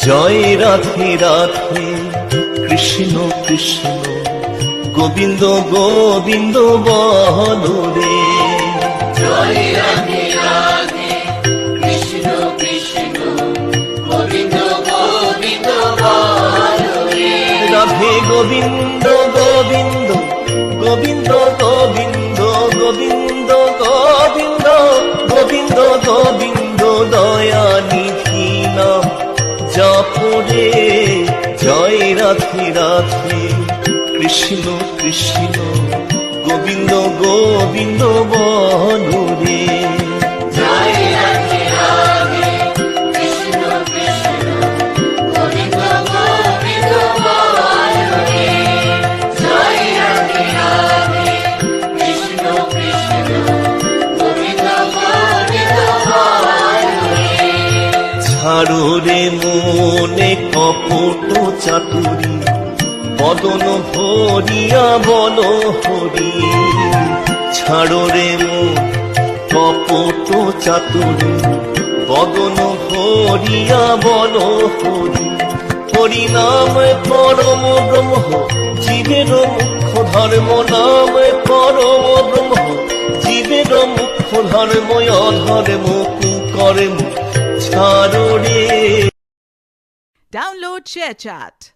জয় রাধে রাধে কৃষ্ণ কৃষ্ণ গোবিন্দ গোবিন্দ বলো রে। জয় রাধে রাধে কৃষ্ণ কৃষ্ণ গোবিন্দ গোবিন্দ বলো রে। রাধে গোবিন্দ গোবিন্দ গোবিন্দ গোবিন্দ গোবিন্দ গোবিন্দ গোবিন্দ গোবিন্দ দয়া নিধি নাম জপরে। জয় রাধে রাধে কৃষ্ণ কৃষ্ণ গোবিন্দ গোবিন্দ বলো রে। জয় রাধে রাধে কৃষ্ণ কৃষ্ণ গোবিন্দ গোবিন্দ বলো রে। জয় রাধে রাধে কৃষ্ণ কৃষ্ণ গোবিন্দ গোবিন্দ বলো রে। ছাড়ো রে মনে কপট চাতুরী বদন ভরিয়া বল হরি। ছাড়ো রে মন কপট চাতুরী বদন ভরিয়া বল হরি। হরি নাম পরম ব্রহ্ম জীবের মুখ্য ধর্ম। নাম পরম ব্রহ্ম জীবের মুখ্য ধর্ম। অধর্ম কুকর্ম ছাড়ো রে। Download ShareChat.